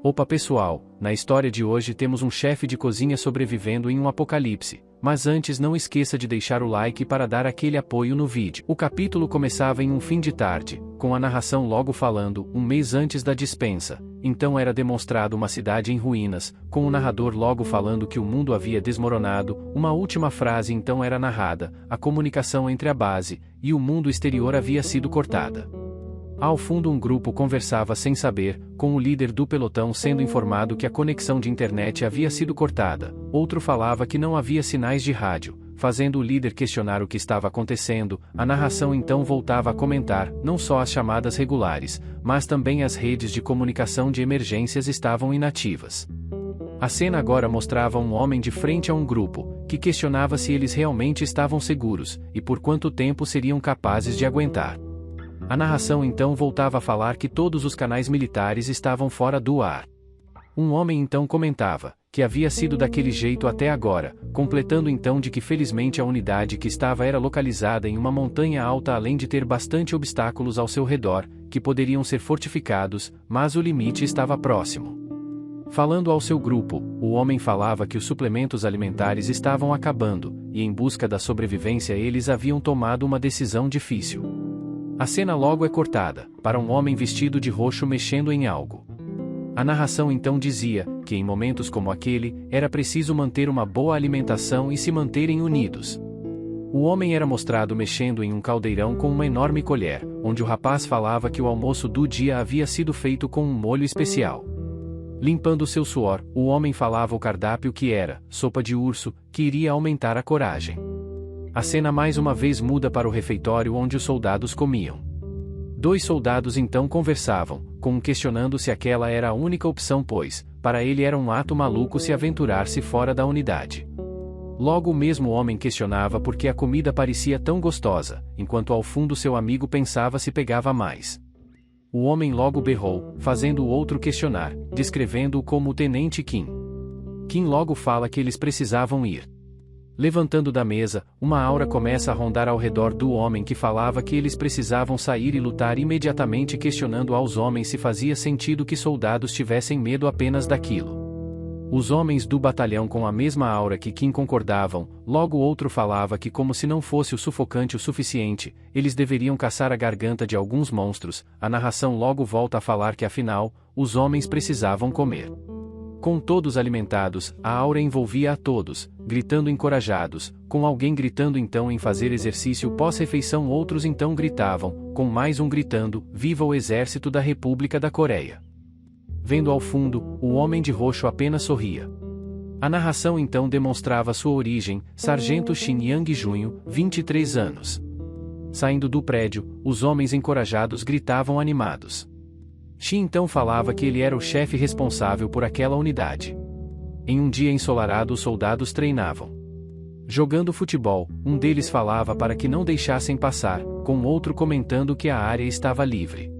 Opa pessoal, na história de hoje temos um chefe de cozinha sobrevivendo em um apocalipse, mas antes não esqueça de deixar o like para dar aquele apoio no vídeo. O capítulo começava em um fim de tarde, com a narração logo falando, um mês antes da dispensa, então era demonstrado uma cidade em ruínas, com o narrador logo falando que o mundo havia desmoronado, uma última frase então era narrada, a comunicação entre a base e o mundo exterior havia sido cortada. Ao fundo um grupo conversava sem saber, com o líder do pelotão sendo informado que a conexão de internet havia sido cortada, outro falava que não havia sinais de rádio, fazendo o líder questionar o que estava acontecendo, a narração então voltava a comentar, não só as chamadas regulares, mas também as redes de comunicação de emergências estavam inativas. A cena agora mostrava um homem de frente a um grupo, que questionava se eles realmente estavam seguros, e por quanto tempo seriam capazes de aguentar. A narração então voltava a falar que todos os canais militares estavam fora do ar. Um homem então comentava, que havia sido daquele jeito até agora, completando então de que felizmente a unidade que estava era localizada em uma montanha alta além de ter bastante obstáculos ao seu redor, que poderiam ser fortificados, mas o limite estava próximo. Falando ao seu grupo, o homem falava que os suplementos alimentares estavam acabando, e em busca da sobrevivência eles haviam tomado uma decisão difícil. A cena logo é cortada, para um homem vestido de roxo mexendo em algo. A narração então dizia, que em momentos como aquele, era preciso manter uma boa alimentação e se manterem unidos. O homem era mostrado mexendo em um caldeirão com uma enorme colher, onde o rapaz falava que o almoço do dia havia sido feito com um molho especial. Limpando seu suor, o homem falava o cardápio que era, sopa de urso, que iria aumentar a coragem. A cena mais uma vez muda para o refeitório onde os soldados comiam. Dois soldados então conversavam, com um questionando se aquela era a única opção pois, para ele era um ato maluco se aventurar-se fora da unidade. Logo o mesmo homem questionava por que a comida parecia tão gostosa, enquanto ao fundo seu amigo pensava se pegava mais. O homem logo berrou, fazendo o outro questionar, descrevendo-o como o Tenente Kim. Kim logo fala que eles precisavam ir. Levantando da mesa, uma aura começa a rondar ao redor do homem que falava que eles precisavam sair e lutar imediatamente questionando aos homens se fazia sentido que soldados tivessem medo apenas daquilo. Os homens do batalhão com a mesma aura que Kim concordavam, logo outro falava que como se não fosse o sufocante o suficiente, eles deveriam caçar a garganta de alguns monstros, a narração logo volta a falar que afinal, os homens precisavam comer. Com todos alimentados, a aura envolvia a todos, gritando encorajados, com alguém gritando então em fazer exercício pós-refeição outros então gritavam, com mais um gritando, viva o exército da República da Coreia. Vendo ao fundo, o homem de roxo apenas sorria. A narração então demonstrava sua origem, Sargento Shin Yang Junho, 23 anos. Saindo do prédio, os homens encorajados gritavam animados. Shin então falava que ele era o chefe responsável por aquela unidade. Em um dia ensolarado os soldados treinavam. Jogando futebol, um deles falava para que não deixassem passar, com outro comentando que a área estava livre.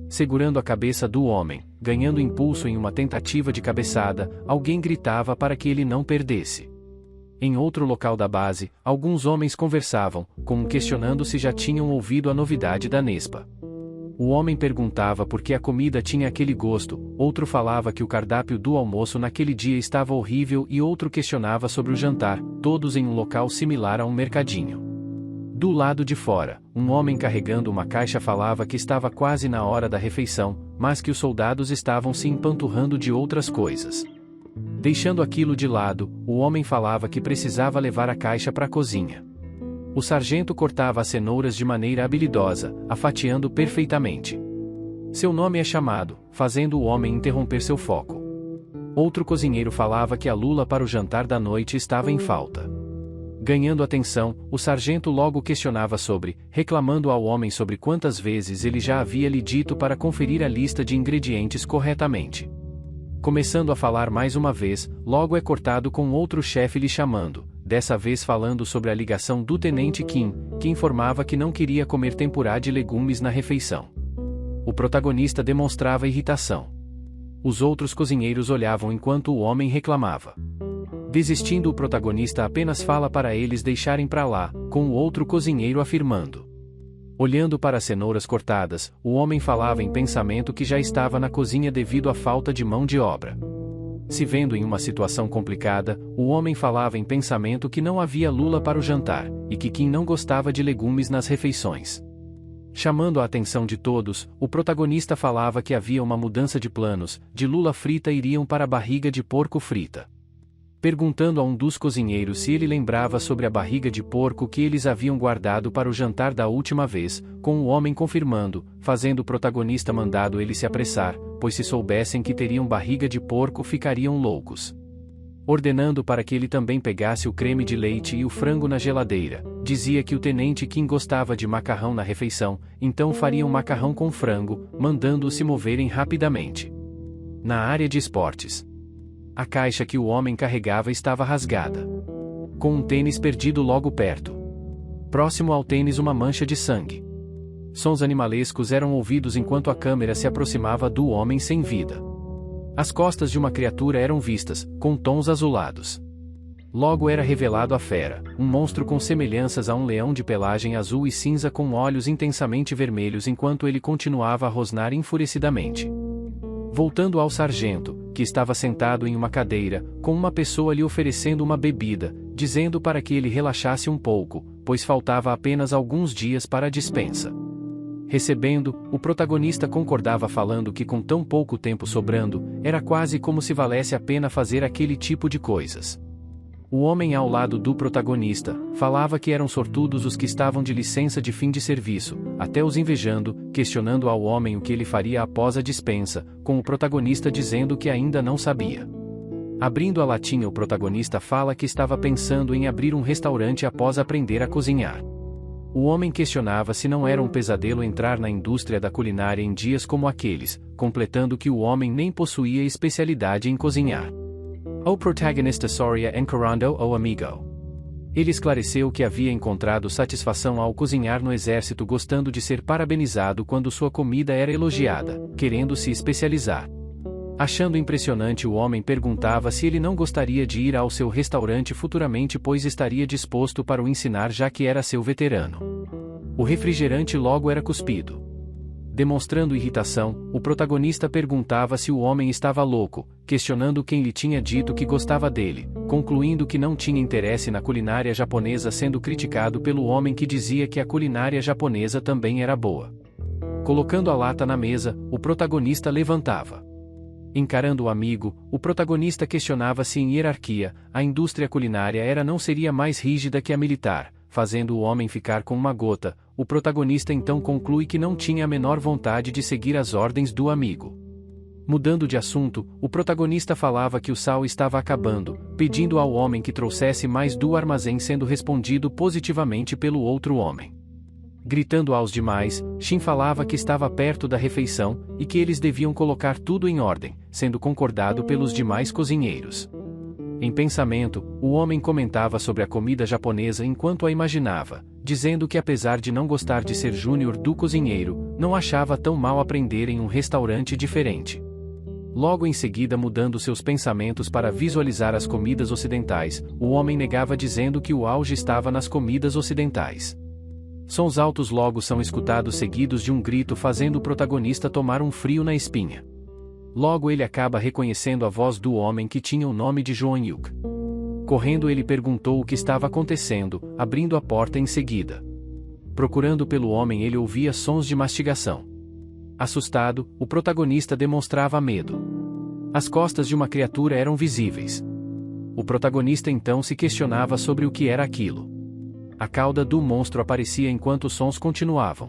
Segurando a cabeça do homem, ganhando impulso em uma tentativa de cabeçada, alguém gritava para que ele não perdesse. Em outro local da base, alguns homens conversavam, com um questionando se já tinham ouvido a novidade da Nespa. O homem perguntava por que a comida tinha aquele gosto, outro falava que o cardápio do almoço naquele dia estava horrível e outro questionava sobre o jantar, todos em um local similar a um mercadinho. Do lado de fora, um homem carregando uma caixa falava que estava quase na hora da refeição, mas que os soldados estavam se empanturrando de outras coisas. Deixando aquilo de lado, o homem falava que precisava levar a caixa para a cozinha. O sargento cortava as cenouras de maneira habilidosa, a fatiando perfeitamente. Seu nome é chamado, fazendo o homem interromper seu foco. Outro cozinheiro falava que a lula para o jantar da noite estava em falta. Ganhando atenção, o sargento logo questionava sobre, reclamando ao homem sobre quantas vezes ele já havia lhe dito para conferir a lista de ingredientes corretamente. Começando a falar mais uma vez, logo é cortado com outro chefe lhe chamando, dessa vez falando sobre a ligação do Tenente Kim, que informava que não queria comer tempurá de legumes na refeição. O protagonista demonstrava irritação. Os outros cozinheiros olhavam enquanto o homem reclamava. Desistindo, o protagonista apenas fala para eles deixarem pra lá, com o outro cozinheiro afirmando: Olhando para as cenouras cortadas, o homem falava em pensamento que já estava na cozinha devido à falta de mão de obra. Se vendo em uma situação complicada, o homem falava em pensamento que não havia lula para o jantar, e que Kim não gostava de legumes nas refeições. Chamando a atenção de todos, o protagonista falava que havia uma mudança de planos, de lula frita iriam para a barriga de porco frita. Perguntando a um dos cozinheiros se ele lembrava sobre a barriga de porco que eles haviam guardado para o jantar da última vez, com o homem confirmando, fazendo o protagonista mandado ele se apressar, pois se soubessem que teriam barriga de porco ficariam loucos. Ordenando para que ele também pegasse o creme de leite e o frango na geladeira, dizia que o tenente Kim gostava de macarrão na refeição, então fariam macarrão com frango, mandando-os se moverem rapidamente. Na área de esportes, a caixa que o homem carregava estava rasgada, com um tênis perdido logo perto. Próximo ao tênis uma mancha de sangue. Sons animalescos eram ouvidos enquanto a câmera se aproximava do homem sem vida. As costas de uma criatura eram vistas, com tons azulados. Logo era revelado a fera, um monstro com semelhanças a um leão de pelagem azul e cinza com olhos intensamente vermelhos enquanto ele continuava a rosnar enfurecidamente. Voltando ao sargento, que estava sentado em uma cadeira, com uma pessoa lhe oferecendo uma bebida, dizendo para que ele relaxasse um pouco, pois faltava apenas alguns dias para a dispensa. Recebendo, o protagonista concordava falando que com tão pouco tempo sobrando, era quase como se valesse a pena fazer aquele tipo de coisas. O homem ao lado do protagonista, falava que eram sortudos os que estavam de licença de fim de serviço, até os invejando, questionando ao homem o que ele faria após a dispensa, com o protagonista dizendo que ainda não sabia. Abrindo a latinha, o protagonista fala que estava pensando em abrir um restaurante após aprender a cozinhar. O homem questionava se não era um pesadelo entrar na indústria da culinária em dias como aqueles, completando que o homem nem possuía especialidade em cozinhar. O protagonista sorria encarando o amigo. Ele esclareceu que havia encontrado satisfação ao cozinhar no exército, gostando de ser parabenizado quando sua comida era elogiada, querendo se especializar. Achando impressionante, o homem perguntava se ele não gostaria de ir ao seu restaurante futuramente, pois estaria disposto para o ensinar já que era seu veterano. O refrigerante logo era cuspido. Demonstrando irritação, o protagonista perguntava se o homem estava louco, questionando quem lhe tinha dito que gostava dele, concluindo que não tinha interesse na culinária japonesa, sendo criticado pelo homem que dizia que a culinária japonesa também era boa. Colocando a lata na mesa, o protagonista levantava. Encarando o amigo, o protagonista questionava se em hierarquia, a indústria culinária não seria mais rígida que a militar, fazendo o homem ficar com uma gota. O protagonista então conclui que não tinha a menor vontade de seguir as ordens do amigo. Mudando de assunto, o protagonista falava que o sal estava acabando, pedindo ao homem que trouxesse mais do armazém, sendo respondido positivamente pelo outro homem. Gritando aos demais, Shin falava que estava perto da refeição, e que eles deviam colocar tudo em ordem, sendo concordado pelos demais cozinheiros. Em pensamento, o homem comentava sobre a comida japonesa enquanto a imaginava, dizendo que apesar de não gostar de ser júnior do cozinheiro, não achava tão mal aprender em um restaurante diferente. Logo em seguida, mudando seus pensamentos para visualizar as comidas ocidentais, o homem negava, dizendo que o auge estava nas comidas ocidentais. Sons altos logo são escutados, seguidos de um grito, fazendo o protagonista tomar um frio na espinha. Logo ele acaba reconhecendo a voz do homem que tinha o nome de Joon Yuk. Correndo, ele perguntou o que estava acontecendo, abrindo a porta em seguida. Procurando pelo homem, ele ouvia sons de mastigação. Assustado, o protagonista demonstrava medo. As costas de uma criatura eram visíveis. O protagonista então se questionava sobre o que era aquilo. A cauda do monstro aparecia enquanto os sons continuavam.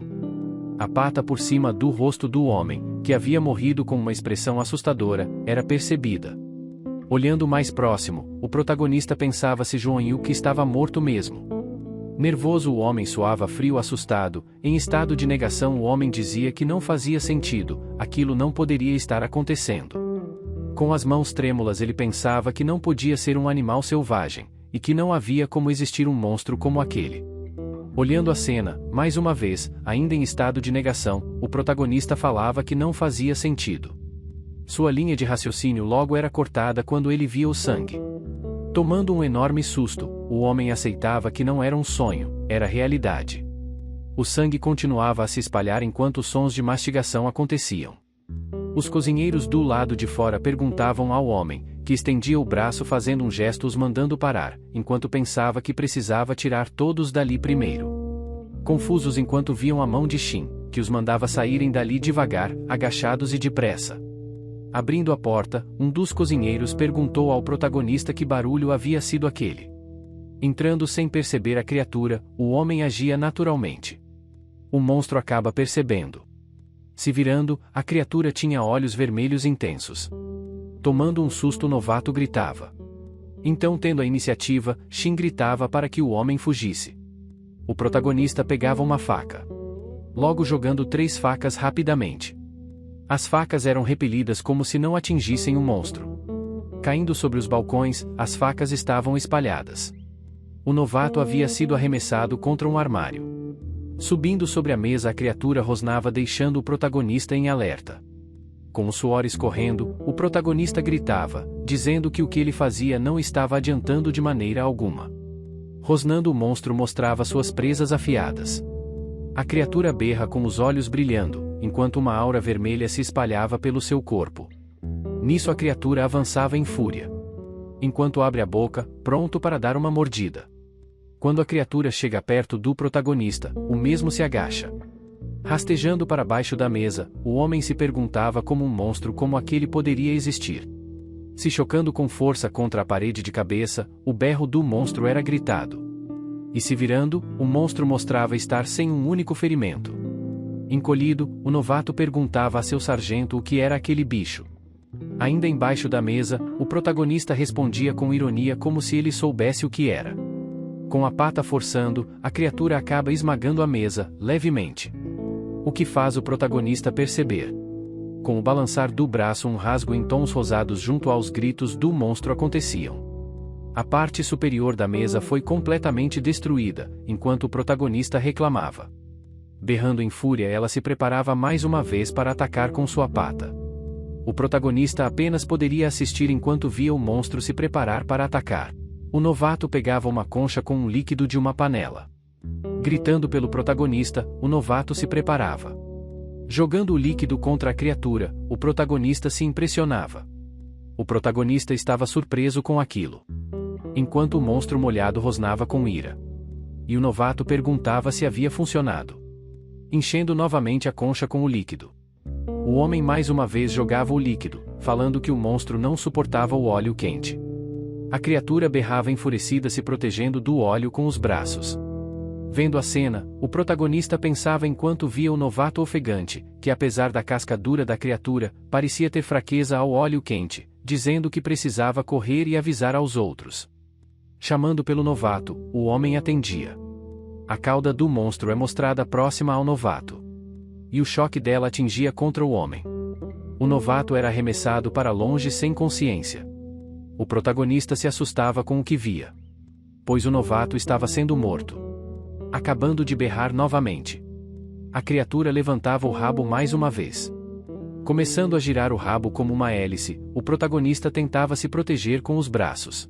A pata por cima do rosto do homem, que havia morrido com uma expressão assustadora, era percebida. Olhando mais próximo, o protagonista pensava se Joon Yuk estava morto mesmo. Nervoso, o homem suava frio, assustado. Em estado de negação, o homem dizia que não fazia sentido, aquilo não poderia estar acontecendo. Com as mãos trêmulas, ele pensava que não podia ser um animal selvagem, e que não havia como existir um monstro como aquele. Olhando a cena, mais uma vez, ainda em estado de negação, o protagonista falava que não fazia sentido. Sua linha de raciocínio logo era cortada quando ele via o sangue. Tomando um enorme susto, o homem aceitava que não era um sonho, era realidade. O sangue continuava a se espalhar enquanto os sons de mastigação aconteciam. Os cozinheiros do lado de fora perguntavam ao homem, que estendia o braço fazendo um gesto os mandando parar, enquanto pensava que precisava tirar todos dali primeiro. Confusos enquanto viam a mão de Shin, que os mandava saírem dali devagar, agachados e depressa. Abrindo a porta, um dos cozinheiros perguntou ao protagonista que barulho havia sido aquele. Entrando sem perceber a criatura, o homem agia naturalmente. O monstro acaba percebendo. Se virando, a criatura tinha olhos vermelhos intensos. Tomando um susto, o novato gritava. Então, tendo a iniciativa, Shin gritava para que o homem fugisse. O protagonista pegava uma faca. Logo jogando 3 facas rapidamente. As facas eram repelidas como se não atingissem o monstro. Caindo sobre os balcões, as facas estavam espalhadas. O novato havia sido arremessado contra um armário. Subindo sobre a mesa, a criatura rosnava, deixando o protagonista em alerta. Com o suor escorrendo, o protagonista gritava, dizendo que o que ele fazia não estava adiantando de maneira alguma. Rosnando, o monstro mostrava suas presas afiadas. A criatura berra com os olhos brilhando, enquanto uma aura vermelha se espalhava pelo seu corpo. Nisso, a criatura avançava em fúria. Enquanto abre a boca, pronto para dar uma mordida. Quando a criatura chega perto do protagonista, o mesmo se agacha. Rastejando para baixo da mesa, o homem se perguntava como um monstro como aquele poderia existir. Se chocando com força contra a parede de cabeça, o berro do monstro era gritado. E se virando, o monstro mostrava estar sem um único ferimento. Encolhido, o novato perguntava a seu sargento o que era aquele bicho. Ainda embaixo da mesa, o protagonista respondia com ironia como se ele soubesse o que era. Com a pata forçando, a criatura acaba esmagando a mesa, levemente. O que faz o protagonista perceber. Com o balançar do braço, um rasgo em tons rosados junto aos gritos do monstro aconteciam. A parte superior da mesa foi completamente destruída, enquanto o protagonista reclamava. Berrando em fúria, ela se preparava mais uma vez para atacar com sua pata. O protagonista apenas poderia assistir enquanto via o monstro se preparar para atacar. O novato pegava uma concha com um líquido de uma panela. Gritando pelo protagonista, o novato se preparava. Jogando o líquido contra a criatura, o protagonista se impressionava. O protagonista estava surpreso com aquilo. Enquanto o monstro molhado rosnava com ira. E o novato perguntava se havia funcionado. Enchendo novamente a concha com o líquido. O homem mais uma vez jogava o líquido, falando que o monstro não suportava o óleo quente. A criatura berrava enfurecida, se protegendo do óleo com os braços. Vendo a cena, o protagonista pensava enquanto via o novato ofegante, que apesar da casca dura da criatura, parecia ter fraqueza ao óleo quente, dizendo que precisava correr e avisar aos outros. Chamando pelo novato, o homem atendia. A cauda do monstro é mostrada próxima ao novato. E o choque dela atingia contra o homem. O novato era arremessado para longe sem consciência. O protagonista se assustava com o que via. Pois o novato estava sendo morto. Acabando de berrar novamente. A criatura levantava o rabo mais uma vez. Começando a girar o rabo como uma hélice, o protagonista tentava se proteger com os braços.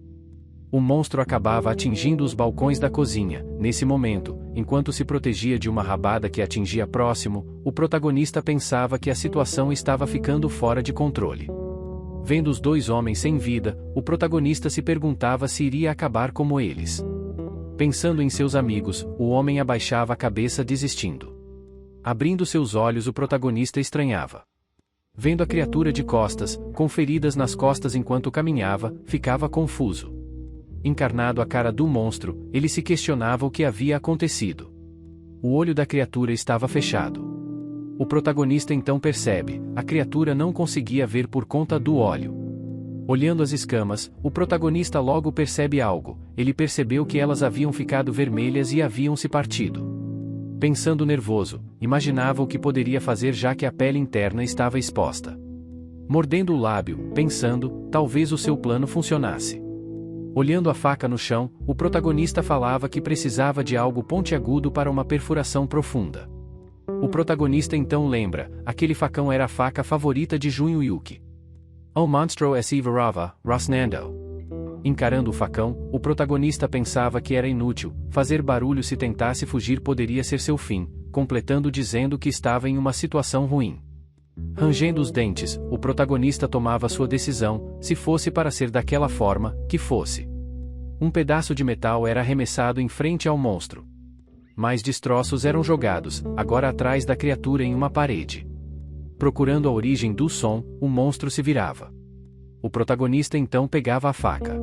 O monstro acabava atingindo os balcões da cozinha. Nesse momento, enquanto se protegia de uma rabada que atingia próximo, o protagonista pensava que a situação estava ficando fora de controle. Vendo os 2 homens sem vida, o protagonista se perguntava se iria acabar como eles. Pensando em seus amigos, o homem abaixava a cabeça desistindo. Abrindo seus olhos, o protagonista estranhava. Vendo a criatura de costas, com feridas nas costas enquanto caminhava, ficava confuso. Encarnado a cara do monstro, ele se questionava o que havia acontecido. O olho da criatura estava fechado. O protagonista então percebe, a criatura não conseguia ver por conta do óleo. Olhando as escamas, o protagonista logo percebe algo. Ele percebeu que elas haviam ficado vermelhas e haviam se partido. Pensando nervoso, imaginava o que poderia fazer já que a pele interna estava exposta. Mordendo o lábio, pensando, talvez o seu plano funcionasse. Olhando a faca no chão, o protagonista falava que precisava de algo pontiagudo para uma perfuração profunda. O protagonista então lembra, aquele facão era a faca favorita de Junho Yuki. O monstro es Ivarava, Rosnando. Encarando o facão, o protagonista pensava que era inútil, fazer barulho se tentasse fugir poderia ser seu fim, completando dizendo que estava em uma situação ruim. Rangendo os dentes, o protagonista tomava sua decisão, se fosse para ser daquela forma, que fosse. Um pedaço de metal era arremessado em frente ao monstro. Mais destroços eram jogados, agora atrás da criatura em uma parede. Procurando a origem do som, o monstro se virava. O protagonista então pegava a faca,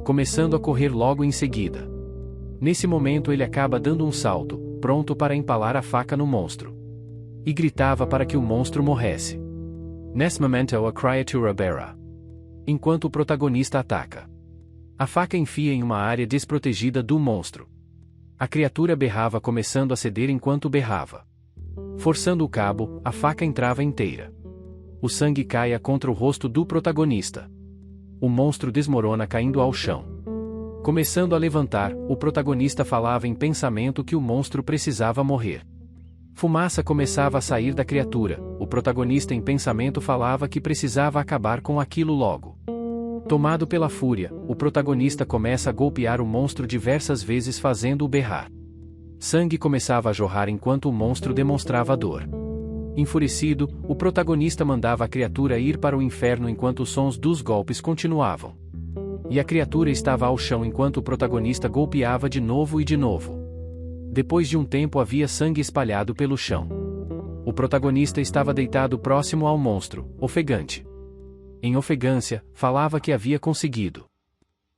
começando a correr logo em seguida. Nesse momento ele acaba dando um salto, pronto para empalar a faca no monstro. E gritava para que o monstro morresse. Nesse momento a criatura berra, enquanto o protagonista ataca. A faca enfia em uma área desprotegida do monstro. A criatura berrava começando a ceder enquanto berrava. Forçando o cabo, a faca entrava inteira. O sangue caia contra o rosto do protagonista. O monstro desmorona caindo ao chão. Começando a levantar, o protagonista falava em pensamento que o monstro precisava morrer. Fumaça começava a sair da criatura, o protagonista em pensamento falava que precisava acabar com aquilo logo. Tomado pela fúria, o protagonista começa a golpear o monstro diversas vezes fazendo-o berrar. Sangue começava a jorrar enquanto o monstro demonstrava dor. Enfurecido, o protagonista mandava a criatura ir para o inferno enquanto os sons dos golpes continuavam. E a criatura estava ao chão enquanto o protagonista golpeava de novo e de novo. Depois de um tempo havia sangue espalhado pelo chão. O protagonista estava deitado próximo ao monstro, ofegante. Em ofegância, falava que havia conseguido.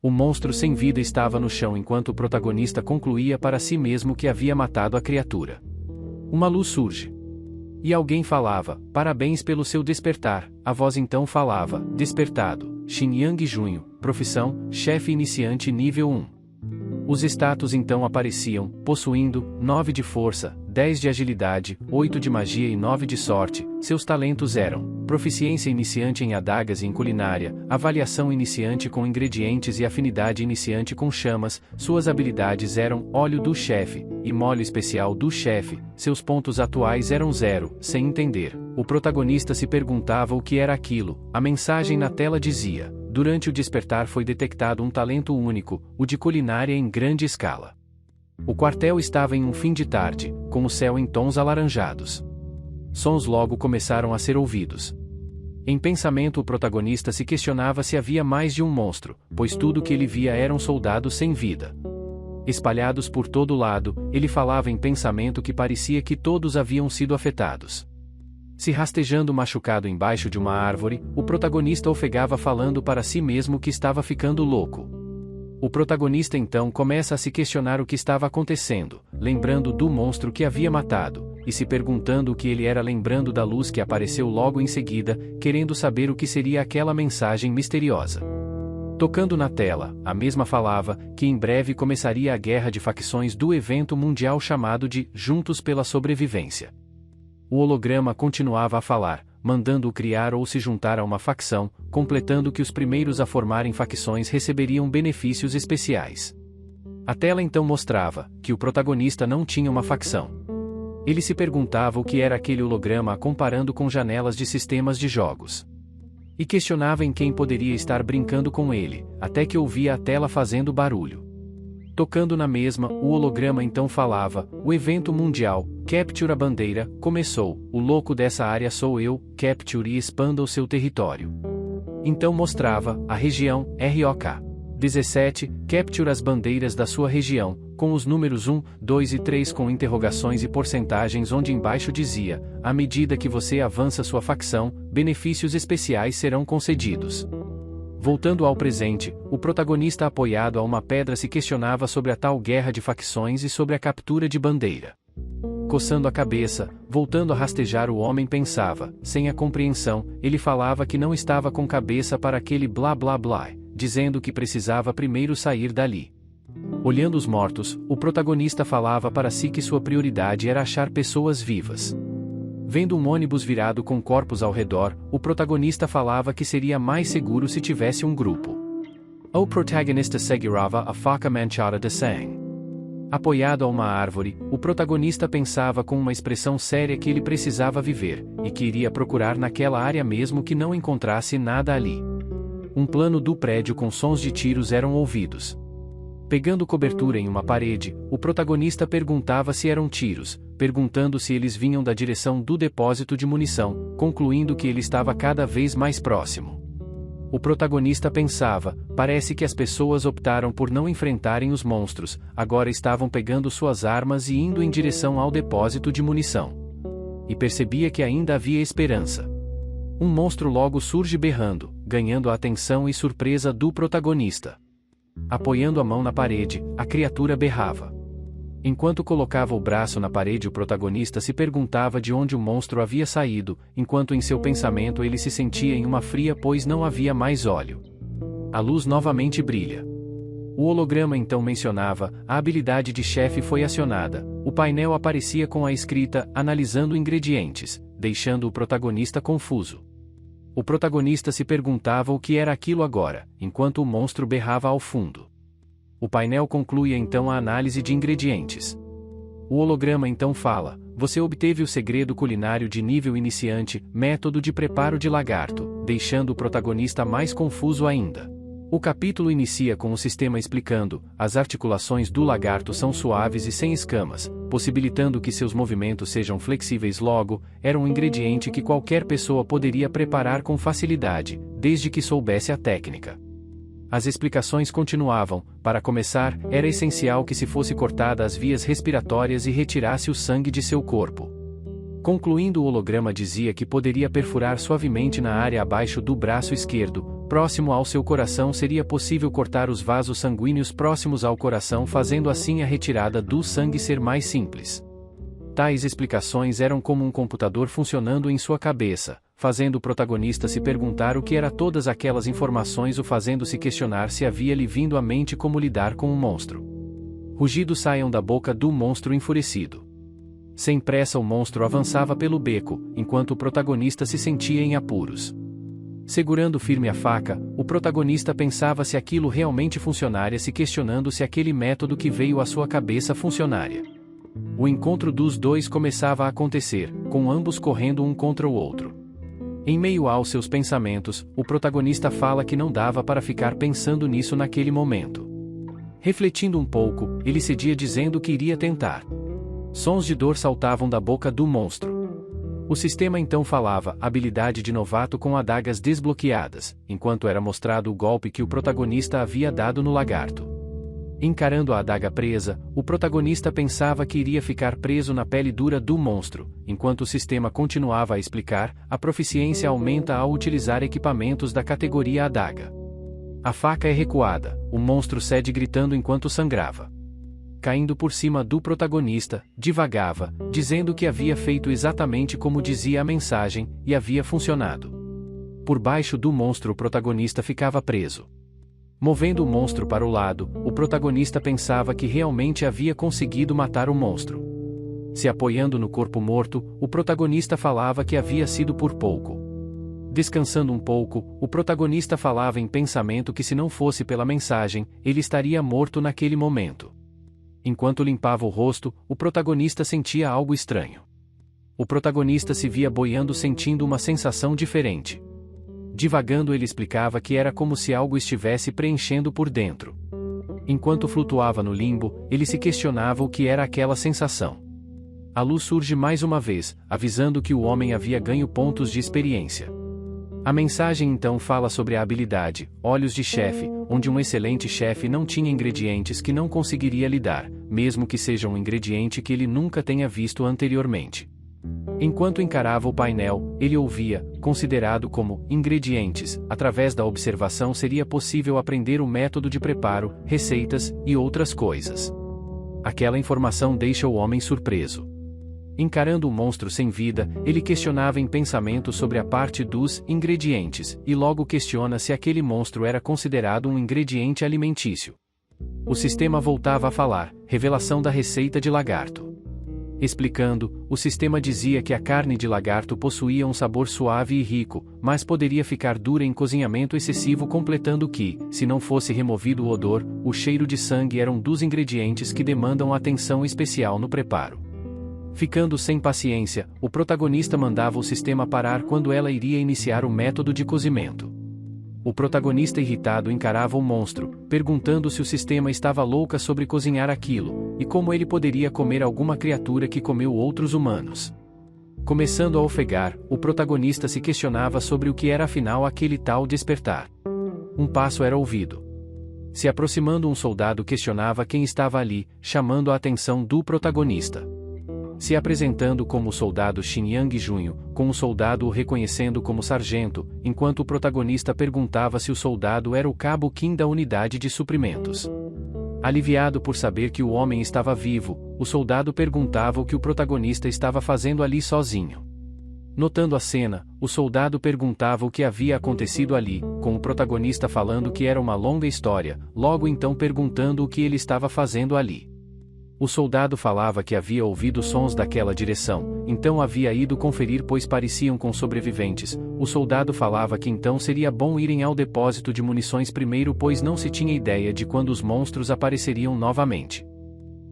O monstro sem vida estava no chão enquanto o protagonista concluía para si mesmo que havia matado a criatura. Uma luz surge. E alguém falava, parabéns pelo seu despertar, a voz então falava, despertado, Xin Yang Junho, profissão, chefe iniciante nível 1. Os status então apareciam, possuindo 9 de força, 10 de agilidade, 8 de magia e 9 de sorte. Seus talentos eram: proficiência iniciante em adagas e em culinária, avaliação iniciante com ingredientes e afinidade iniciante com chamas. Suas habilidades eram óleo do chefe e molho especial do chefe. Seus pontos atuais eram 0, sem entender. O protagonista se perguntava o que era aquilo. A mensagem na tela dizia: durante o despertar foi detectado um talento único, o de culinária em grande escala. O quartel estava em um fim de tarde, com o céu em tons alaranjados. Sons logo começaram a ser ouvidos. Em pensamento o protagonista se questionava se havia mais de um monstro, pois tudo que ele via eram soldados sem vida. Espalhados por todo lado, ele falava em pensamento que parecia que todos haviam sido afetados. Se rastejando machucado embaixo de uma árvore, o protagonista ofegava falando para si mesmo que estava ficando louco. O protagonista então começa a se questionar o que estava acontecendo, lembrando do monstro que havia matado, e se perguntando o que ele era, lembrando da luz que apareceu logo em seguida, querendo saber o que seria aquela mensagem misteriosa. Tocando na tela, a mesma falava que em breve começaria a guerra de facções do evento mundial chamado de Juntos pela Sobrevivência. O holograma continuava a falar, mandando-o criar ou se juntar a uma facção, completando que os primeiros a formarem facções receberiam benefícios especiais. A tela então mostrava que o protagonista não tinha uma facção. Ele se perguntava o que era aquele holograma comparando com janelas de sistemas de jogos. E questionava em quem poderia estar brincando com ele, até que ouvia a tela fazendo barulho. Tocando na mesma, o holograma então falava: o evento mundial, Capture a Bandeira, começou, o louco dessa área sou eu, Capture e expanda o seu território. Então mostrava, a região, ROK. 17, Capture as bandeiras da sua região, com os números 1, 2 e 3 com interrogações e porcentagens onde embaixo dizia, à medida que você avança sua facção, benefícios especiais serão concedidos. Voltando ao presente, o protagonista apoiado a uma pedra se questionava sobre a tal guerra de facções e sobre a captura de bandeira. Coçando a cabeça, voltando a rastejar, o homem pensava, sem a compreensão, ele falava que não estava com cabeça para aquele blá blá blá, dizendo que precisava primeiro sair dali. Olhando os mortos, o protagonista falava para si que sua prioridade era achar pessoas vivas. Vendo um ônibus virado com corpos ao redor, o protagonista falava que seria mais seguro se tivesse um grupo. O protagonista segurava a faca manchada de sangue. Apoiado a uma árvore, o protagonista pensava com uma expressão séria que ele precisava viver, e que iria procurar naquela área mesmo que não encontrasse nada ali. Um plano do prédio com sons de tiros eram ouvidos. Pegando cobertura em uma parede, o protagonista perguntava se eram tiros, perguntando se eles vinham da direção do depósito de munição, concluindo que ele estava cada vez mais próximo. O protagonista pensava, parece que as pessoas optaram por não enfrentarem os monstros, agora estavam pegando suas armas e indo em direção ao depósito de munição. E percebia que ainda havia esperança. Um monstro logo surge berrando, ganhando a atenção e surpresa do protagonista. Apoiando a mão na parede, a criatura berrava. Enquanto colocava o braço na parede, o protagonista se perguntava de onde o monstro havia saído, enquanto em seu pensamento ele se sentia em uma fria pois não havia mais óleo. A luz novamente brilha. O holograma então mencionava, a habilidade de chefe foi acionada, o painel aparecia com a escrita, analisando ingredientes, deixando o protagonista confuso. O protagonista se perguntava o que era aquilo agora, enquanto o monstro berrava ao fundo. O painel conclui então a análise de ingredientes. O holograma então fala, você obteve o segredo culinário de nível iniciante, método de preparo de lagarto, deixando o protagonista mais confuso ainda. O capítulo inicia com o sistema explicando, as articulações do lagarto são suaves e sem escamas, possibilitando que seus movimentos sejam flexíveis. Logo, era um ingrediente que qualquer pessoa poderia preparar com facilidade, desde que soubesse a técnica. As explicações continuavam, para começar, era essencial que se fosse cortada as vias respiratórias e retirasse o sangue de seu corpo. Concluindo, o holograma dizia que poderia perfurar suavemente na área abaixo do braço esquerdo, próximo ao seu coração seria possível cortar os vasos sanguíneos próximos ao coração, fazendo assim a retirada do sangue ser mais simples. Tais explicações eram como um computador funcionando em sua cabeça, fazendo o protagonista se perguntar o que era todas aquelas informações, o fazendo se questionar se havia lhe vindo à mente como lidar com um monstro. Rugidos saíam da boca do monstro enfurecido. Sem pressa o monstro avançava pelo beco, enquanto o protagonista se sentia em apuros. Segurando firme a faca, o protagonista pensava se aquilo realmente funcionaria, se questionando se aquele método que veio à sua cabeça funcionaria. O encontro dos dois começava a acontecer, com ambos correndo um contra o outro. Em meio aos seus pensamentos, o protagonista fala que não dava para ficar pensando nisso naquele momento. Refletindo um pouco, ele cedia dizendo que iria tentar. Sons de dor saltavam da boca do monstro. O sistema então falava, habilidade de novato com adagas desbloqueadas, enquanto era mostrado o golpe que o protagonista havia dado no lagarto. Encarando a adaga presa, o protagonista pensava que iria ficar preso na pele dura do monstro, enquanto o sistema continuava a explicar, a proficiência aumenta ao utilizar equipamentos da categoria adaga. A faca é recuada, o monstro cede gritando enquanto sangrava. Caindo por cima do protagonista, divagava, dizendo que havia feito exatamente como dizia a mensagem, e havia funcionado. Por baixo do monstro o protagonista ficava preso. Movendo o monstro para o lado, o protagonista pensava que realmente havia conseguido matar o monstro. Se apoiando no corpo morto, o protagonista falava que havia sido por pouco. Descansando um pouco, o protagonista falava em pensamento que se não fosse pela mensagem, ele estaria morto naquele momento. Enquanto limpava o rosto, o protagonista sentia algo estranho. O protagonista se via boiando, sentindo uma sensação diferente. Divagando, ele explicava que era como se algo estivesse preenchendo por dentro. Enquanto flutuava no limbo, ele se questionava o que era aquela sensação. A luz surge mais uma vez, avisando que o homem havia ganho pontos de experiência. A mensagem então fala sobre a habilidade, Olhos de Chefe, onde um excelente chefe não tinha ingredientes que não conseguiria lidar, mesmo que seja um ingrediente que ele nunca tenha visto anteriormente. Enquanto encarava o painel, ele ouvia, considerado como ingredientes, através da observação seria possível aprender o método de preparo, receitas e outras coisas. Aquela informação deixa o homem surpreso. Encarando o monstro sem vida, ele questionava em pensamento sobre a parte dos ingredientes, e logo questiona se aquele monstro era considerado um ingrediente alimentício. O sistema voltava a falar, revelação da receita de lagarto. Explicando, o sistema dizia que a carne de lagarto possuía um sabor suave e rico, mas poderia ficar dura em cozinhamento excessivo, completando que, se não fosse removido o odor, o cheiro de sangue era um dos ingredientes que demandam atenção especial no preparo. Ficando sem paciência, o protagonista mandava o sistema parar quando ela iria iniciar o método de cozimento. O protagonista irritado encarava o monstro, perguntando se o sistema estava louca sobre cozinhar aquilo, e como ele poderia comer alguma criatura que comeu outros humanos. Começando a ofegar, o protagonista se questionava sobre o que era afinal aquele tal despertar. Um passo era ouvido. Se aproximando, um soldado questionava quem estava ali, chamando a atenção do protagonista. Se apresentando como o soldado Xin Yang Junho, com o soldado o reconhecendo como sargento, enquanto o protagonista perguntava se o soldado era o cabo Kim da unidade de suprimentos. Aliviado por saber que o homem estava vivo, o soldado perguntava o que o protagonista estava fazendo ali sozinho. Notando a cena, o soldado perguntava o que havia acontecido ali, com o protagonista falando que era uma longa história, logo então perguntando o que ele estava fazendo ali. O soldado falava que havia ouvido sons daquela direção, então havia ido conferir pois pareciam com sobreviventes. O soldado falava que então seria bom irem ao depósito de munições primeiro pois não se tinha ideia de quando os monstros apareceriam novamente.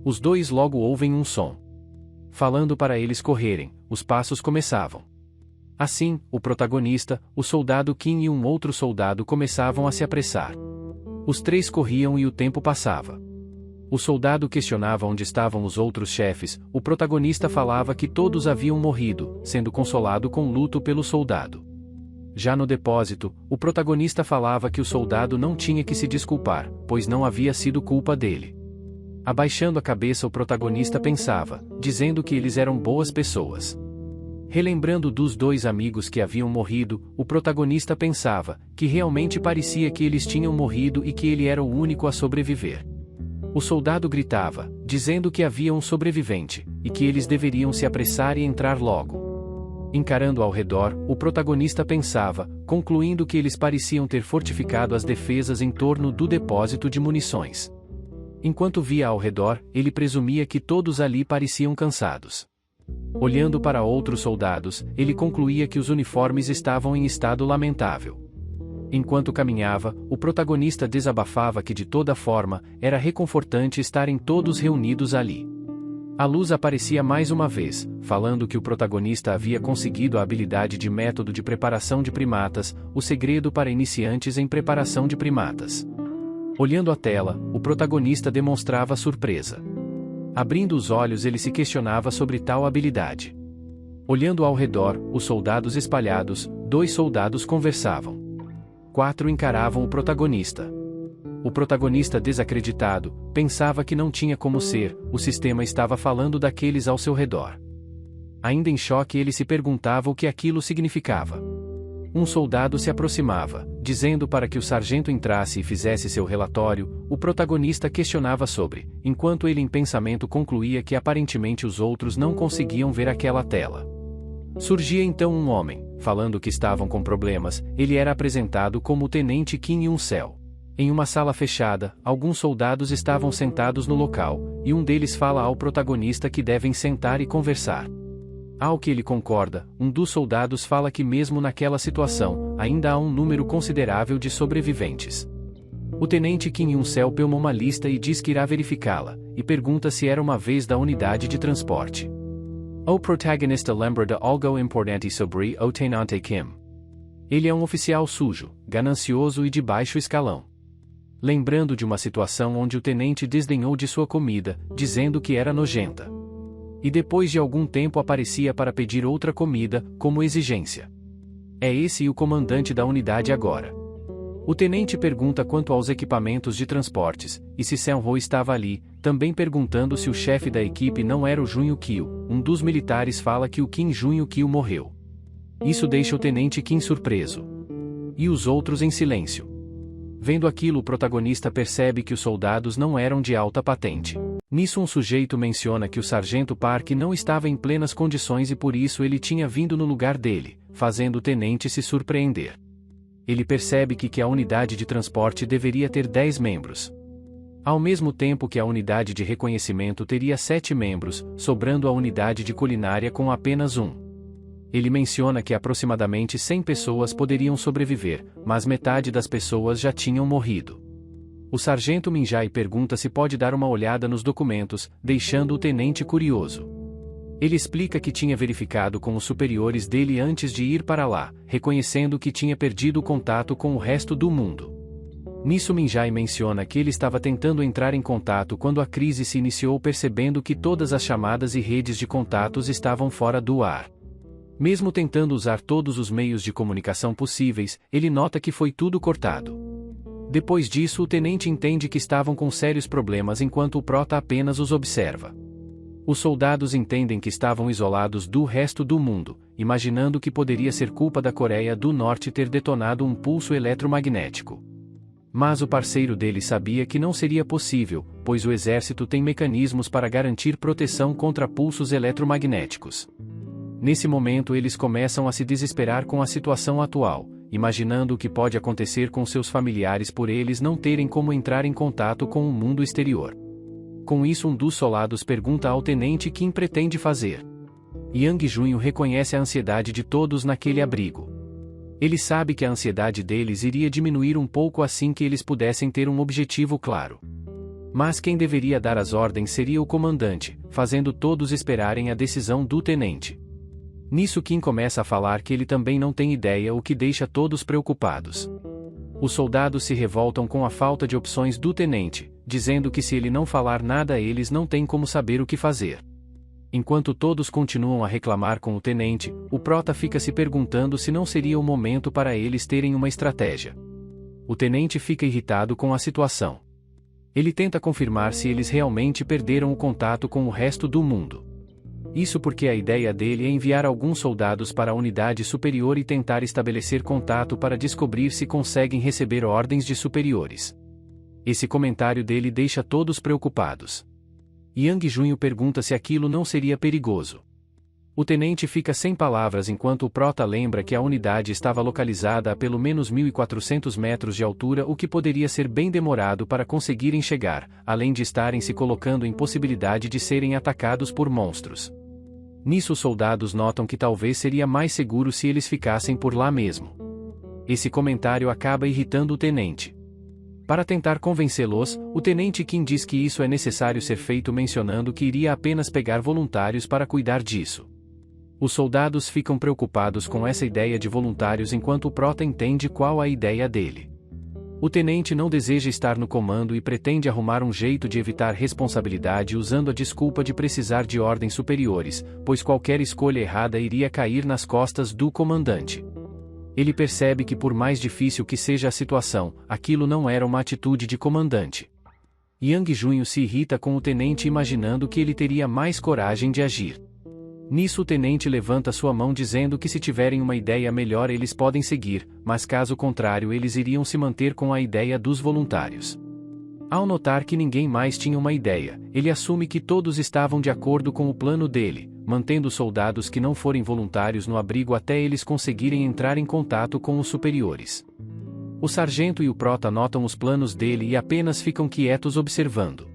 Os dois logo ouvem um som. Falando para eles correrem, os passos começavam. Assim, o protagonista, o soldado Kim e um outro soldado começavam a se apressar. Os três corriam e o tempo passava. O soldado questionava onde estavam os outros chefes, o protagonista falava que todos haviam morrido, sendo consolado com luto pelo soldado. Já no depósito, o protagonista falava que o soldado não tinha que se desculpar, pois não havia sido culpa dele. Abaixando a cabeça, o protagonista pensava, dizendo que eles eram boas pessoas. Relembrando dos dois amigos que haviam morrido, o protagonista pensava que realmente parecia que eles tinham morrido e que ele era o único a sobreviver. O soldado gritava, dizendo que havia um sobrevivente, e que eles deveriam se apressar e entrar logo. Encarando ao redor, o protagonista pensava, concluindo que eles pareciam ter fortificado as defesas em torno do depósito de munições. Enquanto via ao redor, ele presumia que todos ali pareciam cansados. Olhando para outros soldados, ele concluía que os uniformes estavam em estado lamentável. Enquanto caminhava, o protagonista desabafava que de toda forma, era reconfortante estarem todos reunidos ali. A luz aparecia mais uma vez, falando que o protagonista havia conseguido a habilidade de método de preparação de primatas, o segredo para iniciantes em preparação de primatas. Olhando a tela, o protagonista demonstrava surpresa. Abrindo os olhos, ele se questionava sobre tal habilidade. Olhando ao redor, os soldados espalhados, 2 soldados conversavam. 4 encaravam o protagonista. O protagonista desacreditado, pensava que não tinha como ser, o sistema estava falando daqueles ao seu redor. Ainda em choque, ele se perguntava o que aquilo significava. Um soldado se aproximava, dizendo para que o sargento entrasse e fizesse seu relatório. O protagonista questionava sobre, enquanto ele em pensamento concluía que aparentemente os outros não conseguiam ver aquela tela. Surgia então um homem, falando que estavam com problemas. Ele era apresentado como o Tenente Kim Yun-sel. Em uma sala fechada, alguns soldados estavam sentados no local, e um deles fala ao protagonista que devem sentar e conversar. Ao que ele concorda, um dos soldados fala que mesmo naquela situação, ainda há um número considerável de sobreviventes. O Tenente Kim Yun-sel pega uma lista e diz que irá verificá-la, e pergunta se era uma vez da unidade de transporte. O protagonista lembra de algo importante sobre o Tenente Kim. Ele é um oficial sujo, ganancioso e de baixo escalão. Lembrando de uma situação onde o tenente desdenhou de sua comida, dizendo que era nojenta. E depois de algum tempo aparecia para pedir outra comida, como exigência. É esse o comandante da unidade agora. O tenente pergunta quanto aos equipamentos de transportes, e se Senho estava ali, também perguntando se o chefe da equipe não era o Junho Kyu. Um dos militares fala que o Kim Junho Kyu morreu. Isso deixa o tenente Kim surpreso. E os outros em silêncio. Vendo aquilo, o protagonista percebe que os soldados não eram de alta patente. Nisso um sujeito menciona que o sargento Park não estava em plenas condições e por isso ele tinha vindo no lugar dele, fazendo o tenente se surpreender. Ele percebe que a unidade de transporte deveria ter 10 membros. Ao mesmo tempo que a unidade de reconhecimento teria 7 membros, sobrando a unidade de culinária com apenas 1. Ele menciona que aproximadamente 100 pessoas poderiam sobreviver, mas metade das pessoas já tinham morrido. O sargento Minjai pergunta se pode dar uma olhada nos documentos, deixando o tenente curioso. Ele explica que tinha verificado com os superiores dele antes de ir para lá, reconhecendo que tinha perdido o contato com o resto do mundo. Nisso Minjai menciona que ele estava tentando entrar em contato quando a crise se iniciou, percebendo que todas as chamadas e redes de contatos estavam fora do ar. Mesmo tentando usar todos os meios de comunicação possíveis, ele nota que foi tudo cortado. Depois disso, o tenente entende que estavam com sérios problemas enquanto o prota apenas os observa. Os soldados entendem que estavam isolados do resto do mundo, imaginando que poderia ser culpa da Coreia do Norte ter detonado um pulso eletromagnético. Mas o parceiro dele sabia que não seria possível, pois o exército tem mecanismos para garantir proteção contra pulsos eletromagnéticos. Nesse momento eles começam a se desesperar com a situação atual, imaginando o que pode acontecer com seus familiares por eles não terem como entrar em contato com o mundo exterior. Com isso, um dos soldados pergunta ao tenente quem pretende fazer. Yang Junho reconhece a ansiedade de todos naquele abrigo. Ele sabe que a ansiedade deles iria diminuir um pouco assim que eles pudessem ter um objetivo claro. Mas quem deveria dar as ordens seria o comandante, fazendo todos esperarem a decisão do tenente. Nisso Kim começa a falar que ele também não tem ideia, o que deixa todos preocupados. Os soldados se revoltam com a falta de opções do tenente, dizendo que se ele não falar nada eles não têm como saber o que fazer. Enquanto todos continuam a reclamar com o tenente, o prota fica se perguntando se não seria o momento para eles terem uma estratégia. O tenente fica irritado com a situação. Ele tenta confirmar se eles realmente perderam o contato com o resto do mundo. Isso porque a ideia dele é enviar alguns soldados para a unidade superior e tentar estabelecer contato para descobrir se conseguem receber ordens de superiores. Esse comentário dele deixa todos preocupados. Yang Junho pergunta se aquilo não seria perigoso. O tenente fica sem palavras enquanto o prota lembra que a unidade estava localizada a pelo menos 1.400 metros de altura, o que poderia ser bem demorado para conseguirem chegar, além de estarem se colocando em possibilidade de serem atacados por monstros. Nisso os soldados notam que talvez seria mais seguro se eles ficassem por lá mesmo. Esse comentário acaba irritando o tenente. Para tentar convencê-los, o tenente Kim diz que isso é necessário ser feito, mencionando que iria apenas pegar voluntários para cuidar disso. Os soldados ficam preocupados com essa ideia de voluntários enquanto o prota entende qual a ideia dele. O tenente não deseja estar no comando e pretende arrumar um jeito de evitar responsabilidade usando a desculpa de precisar de ordens superiores, pois qualquer escolha errada iria cair nas costas do comandante. Ele percebe que por mais difícil que seja a situação, aquilo não era uma atitude de comandante. Yang Junho se irrita com o tenente imaginando que ele teria mais coragem de agir. Nisso o tenente levanta sua mão dizendo que se tiverem uma ideia melhor eles podem seguir, mas caso contrário eles iriam se manter com a ideia dos voluntários. Ao notar que ninguém mais tinha uma ideia, ele assume que todos estavam de acordo com o plano dele, mantendo os soldados que não forem voluntários no abrigo até eles conseguirem entrar em contato com os superiores. O sargento e o prota notam os planos dele e apenas ficam quietos observando.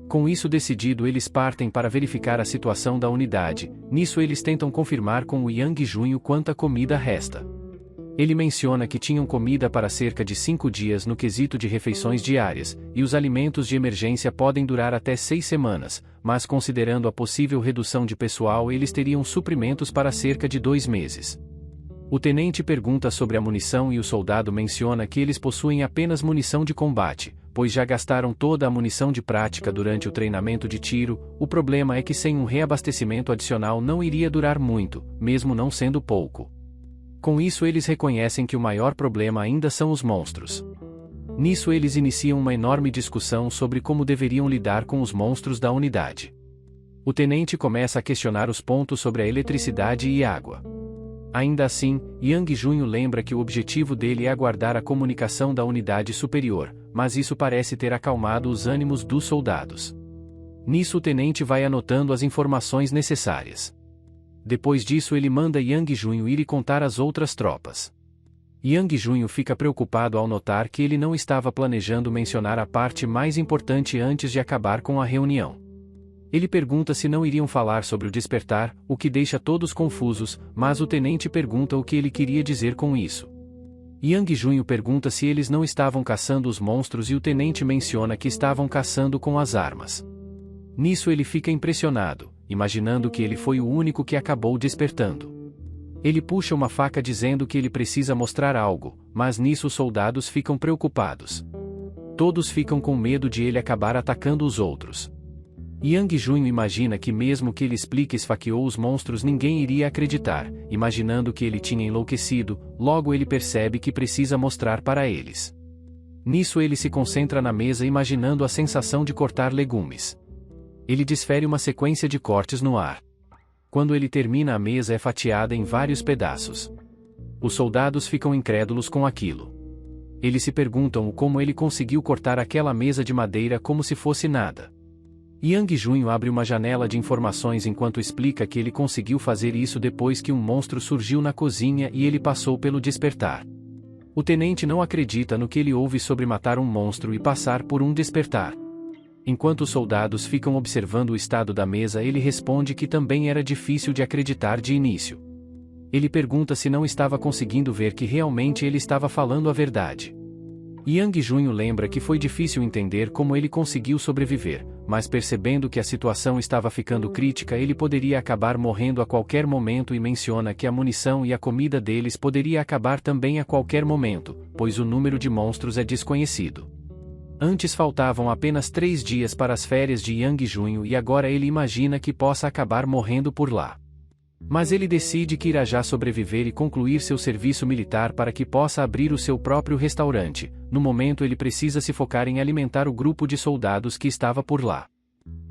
Com isso decidido eles partem para verificar a situação da unidade. Nisso eles tentam confirmar com o Yang Junho quanta comida resta. Ele menciona que tinham comida para cerca de 5 dias no quesito de refeições diárias, e os alimentos de emergência podem durar até 6 semanas, mas considerando a possível redução de pessoal eles teriam suprimentos para cerca de 2 meses. O tenente pergunta sobre a munição e o soldado menciona que eles possuem apenas munição de combate, pois já gastaram toda a munição de prática durante o treinamento de tiro. O problema é que sem um reabastecimento adicional não iria durar muito, mesmo não sendo pouco. Com isso eles reconhecem que o maior problema ainda são os monstros. Nisso eles iniciam uma enorme discussão sobre como deveriam lidar com os monstros da unidade. O tenente começa a questionar os pontos sobre a eletricidade e água. Ainda assim, Yang Junho lembra que o objetivo dele é aguardar a comunicação da unidade superior, mas isso parece ter acalmado os ânimos dos soldados. Nisso o tenente vai anotando as informações necessárias. Depois disso ele manda Yang Junho ir e contar às outras tropas. Yang Junho fica preocupado ao notar que ele não estava planejando mencionar a parte mais importante antes de acabar com a reunião. Ele pergunta se não iriam falar sobre o despertar, o que deixa todos confusos, mas o tenente pergunta o que ele queria dizer com isso. Yang Junho pergunta se eles não estavam caçando os monstros e o tenente menciona que estavam caçando com as armas. Nisso ele fica impressionado, imaginando que ele foi o único que acabou despertando. Ele puxa uma faca dizendo que ele precisa mostrar algo, mas nisso os soldados ficam preocupados. Todos ficam com medo de ele acabar atacando os outros. Yang Junho imagina que mesmo que ele explique esfaqueou os monstros ninguém iria acreditar, imaginando que ele tinha enlouquecido, logo ele percebe que precisa mostrar para eles. Nisso ele se concentra na mesa imaginando a sensação de cortar legumes. Ele desfere uma sequência de cortes no ar. Quando ele termina a mesa é fatiada em vários pedaços. Os soldados ficam incrédulos com aquilo. Eles se perguntam como ele conseguiu cortar aquela mesa de madeira como se fosse nada. Yang Junho abre uma janela de informações enquanto explica que ele conseguiu fazer isso depois que um monstro surgiu na cozinha e ele passou pelo despertar. O tenente não acredita no que ele ouve sobre matar um monstro e passar por um despertar. Enquanto os soldados ficam observando o estado da mesa, ele responde que também era difícil de acreditar de início. Ele pergunta se não estava conseguindo ver que realmente ele estava falando a verdade. Yang Junho lembra que foi difícil entender como ele conseguiu sobreviver, mas percebendo que a situação estava ficando crítica ele poderia acabar morrendo a qualquer momento e menciona que a munição e a comida deles poderia acabar também a qualquer momento, pois o número de monstros é desconhecido. Antes faltavam apenas 3 dias para as férias de Yang Junho e agora ele imagina que possa acabar morrendo por lá. Mas ele decide que irá já sobreviver e concluir seu serviço militar para que possa abrir o seu próprio restaurante. No momento ele precisa se focar em alimentar o grupo de soldados que estava por lá.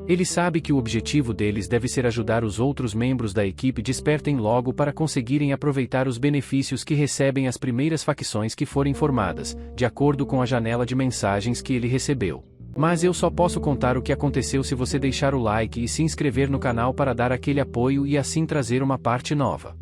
Ele sabe que o objetivo deles deve ser ajudar os outros membros da equipe despertem logo para conseguirem aproveitar os benefícios que recebem as primeiras facções que forem formadas, de acordo com a janela de mensagens que ele recebeu. Mas eu só posso contar o que aconteceu se você deixar o like e se inscrever no canal para dar aquele apoio e assim trazer uma parte nova.